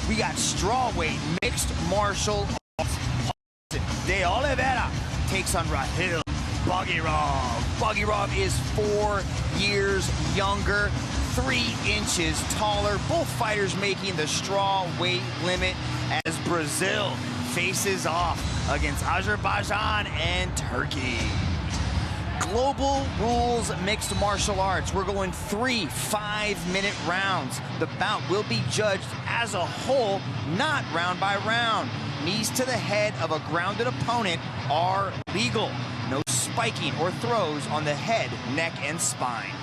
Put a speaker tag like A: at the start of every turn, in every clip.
A: we got strawweight mixed martial arts. De Oliveira takes on Rahil Bagirov. Bagirov is 4 years younger, 3 inches taller. Both fighters making the straw weight limit as Brazil faces off against Azerbaijan and Turkey. Global rules mixed martial arts. We're going 3 5-minute rounds. The bout will be judged as a whole, not round by round. Knees to the head of a grounded opponent are legal. No spiking or throws on the head, neck, and spine.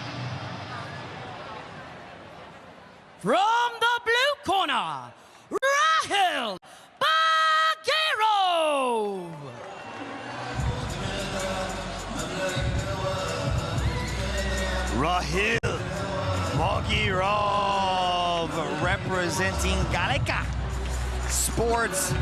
B: From the blue corner, Rahil Bagirov.
A: Rahil Bagirov representing Galeka Sports.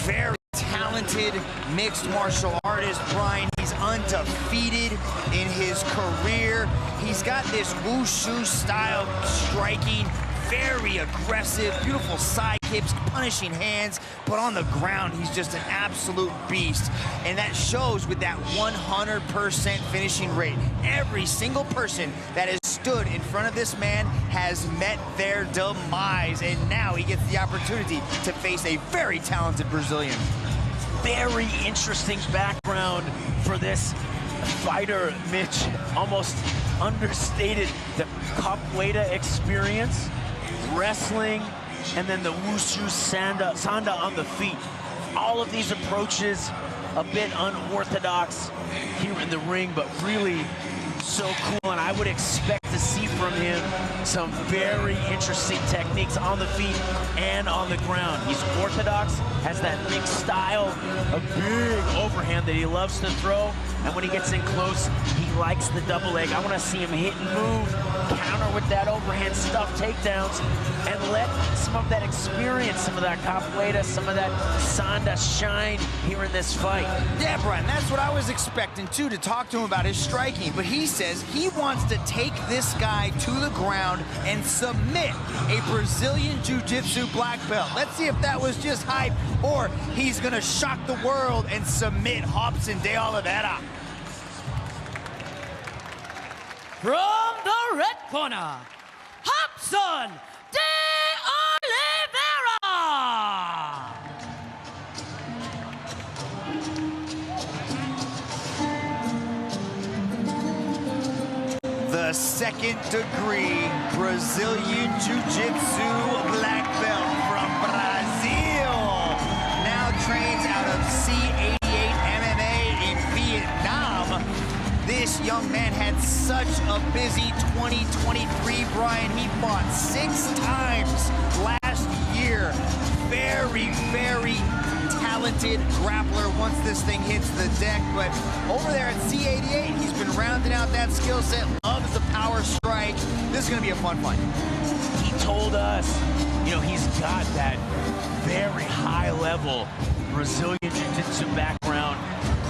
A: Very talented mixed martial artist, Brian. He's undefeated in his career. He's got this wushu style striking, very aggressive, beautiful side kicks, punishing hands, but on the ground, he's just an absolute beast. And that shows with that 100% finishing rate. Every single person that has stood in front of this man has met their demise, and now he gets the opportunity to face a very talented Brazilian.
C: Very interesting background for this fighter, Mitch. Almost understated the capoeira experience, wrestling, and then the wushu sanda on the feet. All of these approaches a bit unorthodox here in the ring, but really so cool, and I would expect to see from him some very interesting techniques on the feet and on the ground. He's orthodox, has that mixed style, a big overhand that he loves to throw, and when he gets in close, he likes the double leg. I want to see him hit and move, counter with that overhand stuff takedowns, and let some of that experience, some of that capoeira, some of that sanda shine here in this fight.
A: Yeah, Brian, that's what I was expecting, too, to talk to him about his striking, but he says he wants to take this guy to the ground and submit a Brazilian Jiu-Jitsu black belt. Let's see if that was just hype, or he's going to shock the world and submit Robson de Oliveira.
B: From the red corner, Robson de Oliveira.
A: The second-degree Brazilian Jiu-Jitsu black belt from Brazil. Now trains out of C88 MMA in Vietnam. This young man had such a busy 2023, Brian. He fought 6 times last year. Very, very talented grappler once this thing hits the deck, but over there at C88, he's been rounding out that skill set, loves the power strike. This is going to be a fun fight.
C: He told us, you know, he's got that very high-level Brazilian Jiu-Jitsu background,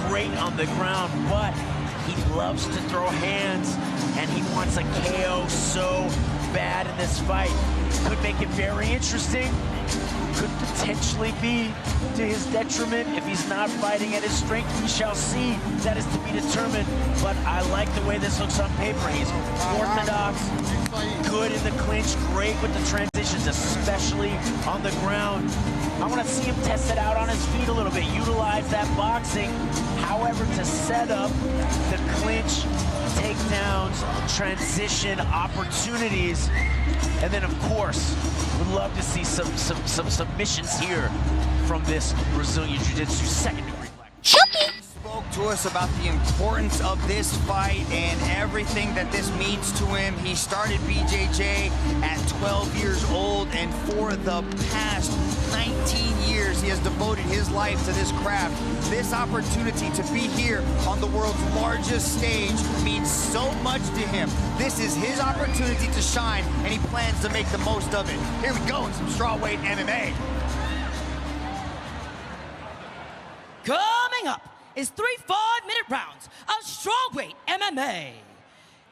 C: great on the ground, but he loves to throw hands, and he wants a KO so bad in this fight. Could make it very interesting. Could potentially be to his detriment if he's not fighting at his strength. We shall see. That is to be determined. But I like the way this looks on paper. He's orthodox, good in the clinch, great with the transitions, especially on the ground. I want to see him test it out on his feet a little bit, utilize that boxing. However, to set up the clinch, takedowns, transition opportunities, and then of course, would love to see some submissions here from this Brazilian Jiu-Jitsu second-degree black belt.
A: Spoke to us about the importance of this fight and everything that this means to him. He started BJJ at 12 years old, and for the past 19 years, he has devoted his life to this craft. This opportunity to be here on the world's largest stage means so much to him. This is his opportunity to shine, and he plans to make the most of it. Here we go in some strawweight MMA.
B: Coming up is 3 5-minute rounds of strawweight MMA.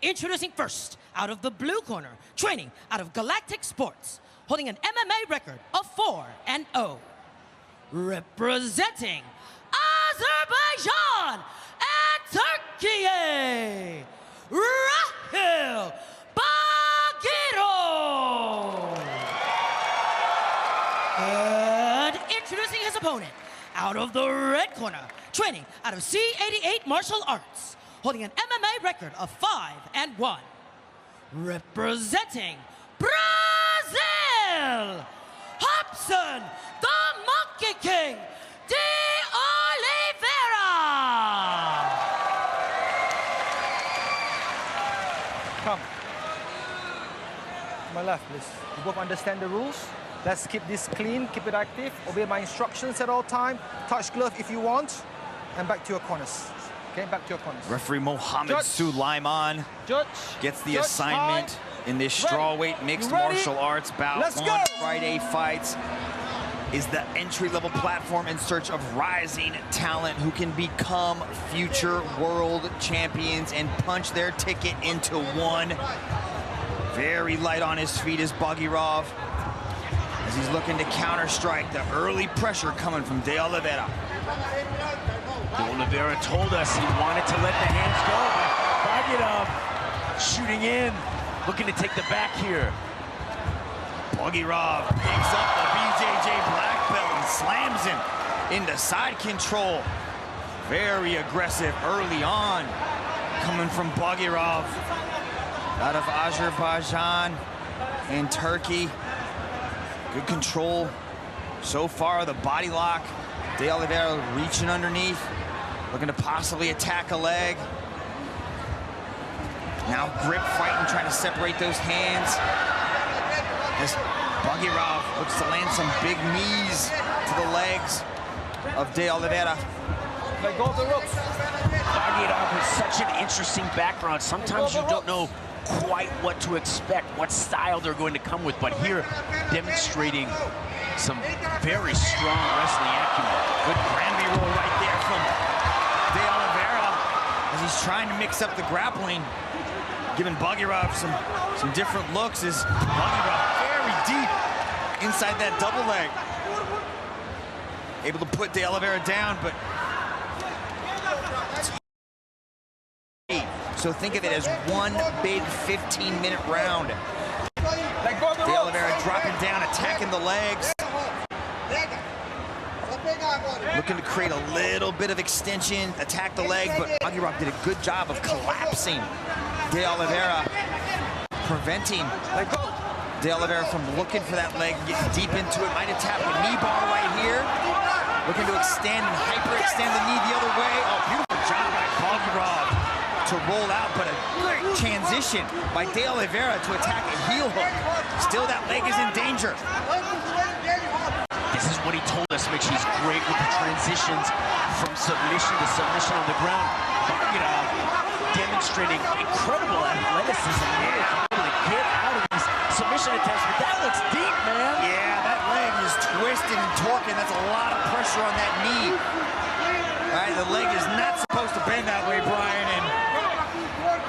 B: Introducing first, out of the blue corner, training out of Galactic Sports, holding an MMA record of 4-0. Representing Azerbaijan and Turkey, Rahil Bagirov. And introducing his opponent, out of the red corner, training out of C88 martial arts, holding an MMA record of 5-1. Representing Brazil, Robson, the Monkey King, Oliveira.
D: Come. To my left, please. You both understand the rules. Let's keep this clean, keep it active, obey my instructions at all time. Touch glove if you want, and back to your corners. Okay, back to your corners.
A: Referee Mohammed Sulaiman gets the assignment in this strawweight mixed martial arts bout.
D: Let's go.
A: Friday Fights is the entry-level platform in search of rising talent who can become future world champions and punch their ticket into one. Very light on his feet is Bagirov, as he's looking to counter-strike the early pressure coming from De Oliveira.
C: Oliveira told us he wanted to let the hands go, but Bagirov shooting in, looking to take the back here.
A: Bagirov picks up the BJJ black belt and slams him into side control. Very aggressive early on, coming from Bagirov out of Azerbaijan and Turkey. Good control so far, the body lock. De Oliveira reaching underneath, looking to possibly attack a leg. Now grip fighting, trying to separate those hands. As Bagirov looks to land some big knees to the legs of De Oliveira.
D: Let go of the ropes.
C: Bagirov has such an interesting background. Sometimes you don't know quite what to expect, what style they're going to come with, but here demonstrating some very strong wrestling acumen.
A: Good Granby roll right there from De Oliveira as he's trying to mix up the grappling, giving Bagirov some different looks. As Bagirov very deep inside that double leg, able to put De Oliveira down, but so think of it as one big 15-minute round. De Oliveira dropping down, attacking the legs. Looking to create a little bit of extension, attack the leg, but Bagirov did a good job of collapsing De Oliveira, preventing De Oliveira from looking for that leg, getting deep into it. Might have tapped a knee bar right here. Looking to extend and hyperextend the knee the other way. Oh, beautiful job by Bagirov to roll out, but a great transition by De Oliveira to attack a heel hook. Still, that leg is in danger.
C: This is what he told us, Mitch. He's great with the transitions from submission to submission on the ground. Bagirov demonstrating incredible athleticism here, able to get out of these submission attempts, but that looks deep, man.
A: Yeah, that leg is twisting and torquing. That's a lot of pressure on that knee. All right, the leg is not supposed to bend that way, Brian, and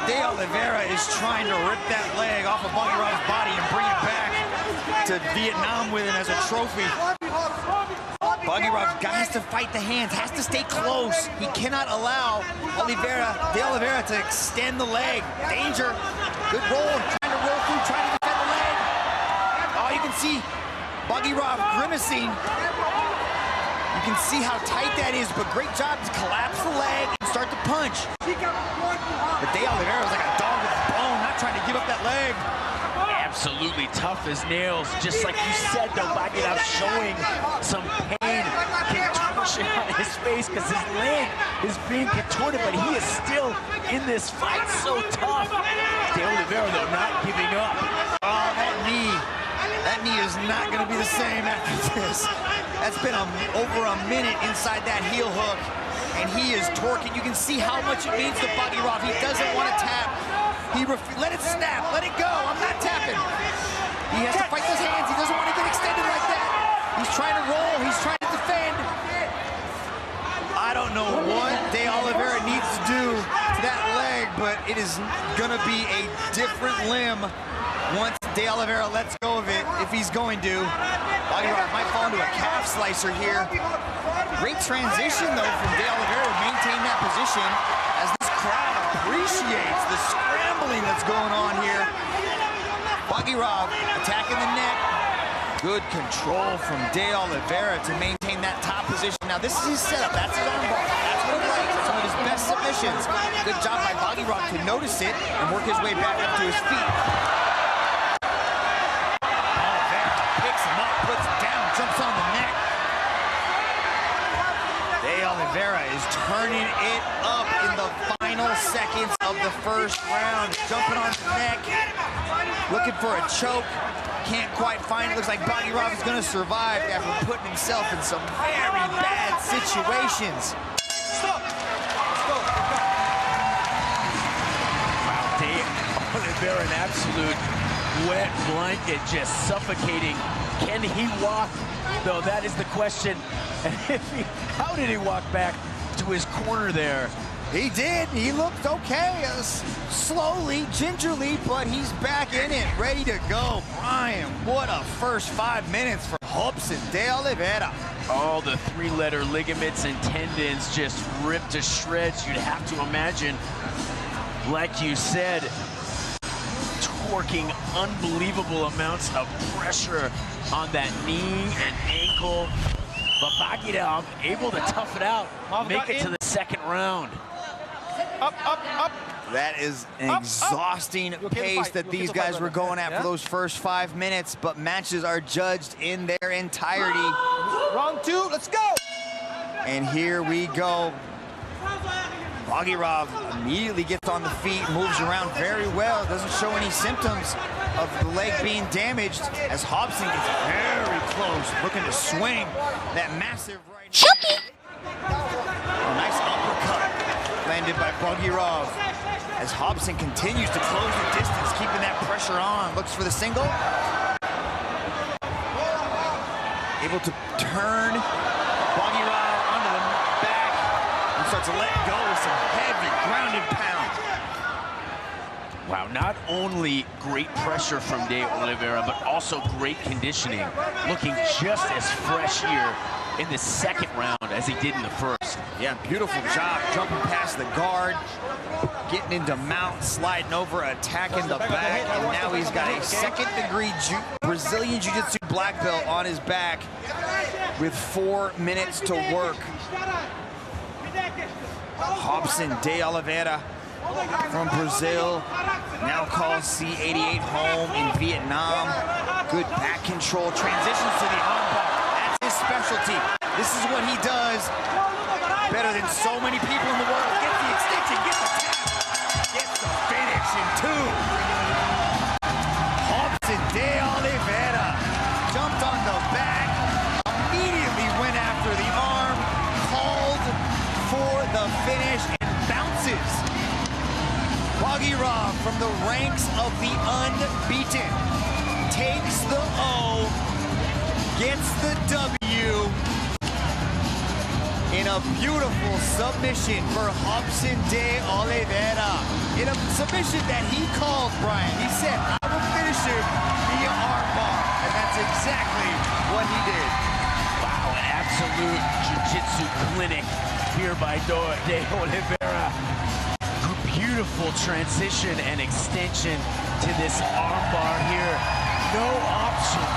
A: De Oliveira is trying to rip that leg off of Bagirov's body and bring it back to Vietnam with him as a trophy. Bagirov has to fight the hands, has to stay close. He cannot allow De Oliveira to extend the leg. Danger. Good roll, trying to roll through, trying to defend the leg. Oh, you can see Bagirov grimacing. You can see how tight that is, but great job to collapse the leg and start to punch. But De Oliveira was like a dog with a bone, not trying to give up that leg.
C: Absolutely tough as nails. Just like you said, though, Bagirov showing some pain, contortion on his face because his leg is being contorted, but he is still in this fight. So tough. De Oliveira, though, not giving up.
A: Oh, that knee is not going to be the same after this. That's been over a minute inside that heel hook, and he is torquing. You can see how much it means to Bagirov. He doesn't want to tap. Let it snap, let it go. I'm not tapping. He has to fight those hands. He doesn't want to get extended like that. He's trying to roll. He's trying to defend. I don't know what De Oliveira needs to do to that leg, but it is going to be a different limb once De Oliveira lets go of it. if he's going to. Oliveira might fall into a calf slicer here. Great transition, though, from De Oliveira to maintain that position as this crowd appreciates the scrambling that's going on here. Oliveira attacking the neck. Good control from De Oliveira to maintain that top position. Now, this is his setup. That's his armbar. That's what he likes. It's one of his best submissions. Good job by Oliveira to notice it and work his way back up to his feet. Oliveira picks him up, puts him down, jumps on the neck. De Oliveira is turning it up in the final seconds of the first round. Jumping on the neck, looking for a choke. Can't quite find it. Looks like Oliveira is going to survive after putting himself in some very bad situations.
D: Stop. Let's go.
C: Wow, De Oliveira, an absolute wet blanket, just suffocating. Can he walk? Though that is the question. And how did he walk back to his corner there?
A: He did. He looked okay, slowly, gingerly, but he's back in it, ready to go. Brian, what a first 5 minutes for Robson, De Oliveira.
C: All the three-letter ligaments and tendons just ripped to shreds. You'd have to imagine, like you said, torquing unbelievable amounts of pressure on that knee and ankle. But Bagirov able to tough it out, make it to the second round.
D: Up.
A: That is an exhausting pace that these guys were going at for those first 5 minutes, but matches are judged in their entirety.
D: Round 2, let's go.
A: And here we go. Bagirov immediately gets on the feet, moves around very well, doesn't show any symptoms of the leg being damaged as Robson gets very close, looking to swing that massive right hand. A nice uppercut landed by Bagirov as Robson continues to close the distance, keeping that pressure on. Looks for the single. Able to turn Bagirov onto the back and starts to let go with some heavy ground and pound.
C: Wow, not only great pressure from De Oliveira, but also great conditioning. Looking just as fresh here in the second round as he did in the first.
A: Yeah, beautiful job jumping past the guard, getting into mount, sliding over, attacking the back, and now he's got a second-degree Brazilian Jiu-Jitsu black belt on his back with 4 minutes to work. Robson, De Oliveira from Brazil, now calls C88 home in Vietnam. Good back control, transitions to the armbar. That's his specialty. This is what he does better than so many people in the world. Gets the extension, gets the tap, gets the finish in 2. Robson, De Oliveira jumped on the back, immediately went after the arm, called for the finish, and bounces. Bagirov from the ranks of the unbeaten takes the O, gets the W in a beautiful submission for Robson De Oliveira. In a submission that he called, Brian. He said, I will finish him via armbar, and that's exactly what he did.
C: Wow, an absolute jiu-jitsu clinic here by De Oliveira. Beautiful transition and extension to this armbar here. No option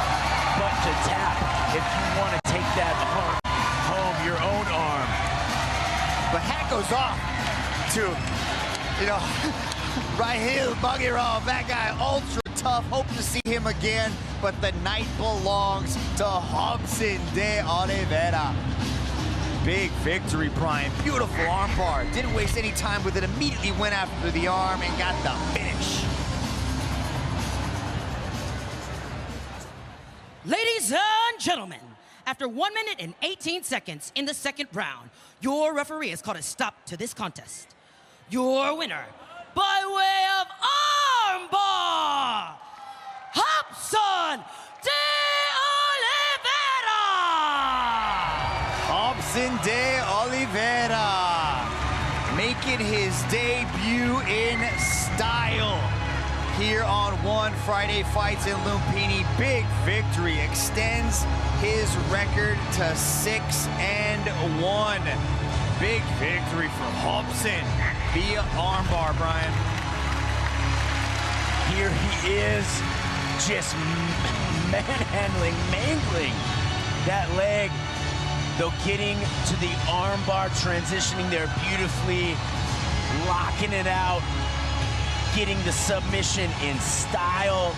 C: but to tap if you want to take that arm home, your own arm.
A: But hat goes off to, Rahil Bagirov, that guy ultra tough. Hope to see him again, but the night belongs to Robson De Oliveira. Big victory, Brian. Beautiful armbar. Didn't waste any time with it. Immediately went after the arm and got the finish.
B: Ladies and gentlemen, after 1 minute and 18 seconds in the second round, your referee has called a stop to this contest. Your winner, by way of armbar, Robson De Oliveira!
A: Robson De Oliveira making his debut in style. here on One Friday Fights in Lumpini. Big victory, extends his record to 6-1. Big victory for Robson via armbar, Brian.
C: Here he is, just manhandling, mangling that leg, though getting to the armbar, transitioning there beautifully, locking it out, getting the submission in style.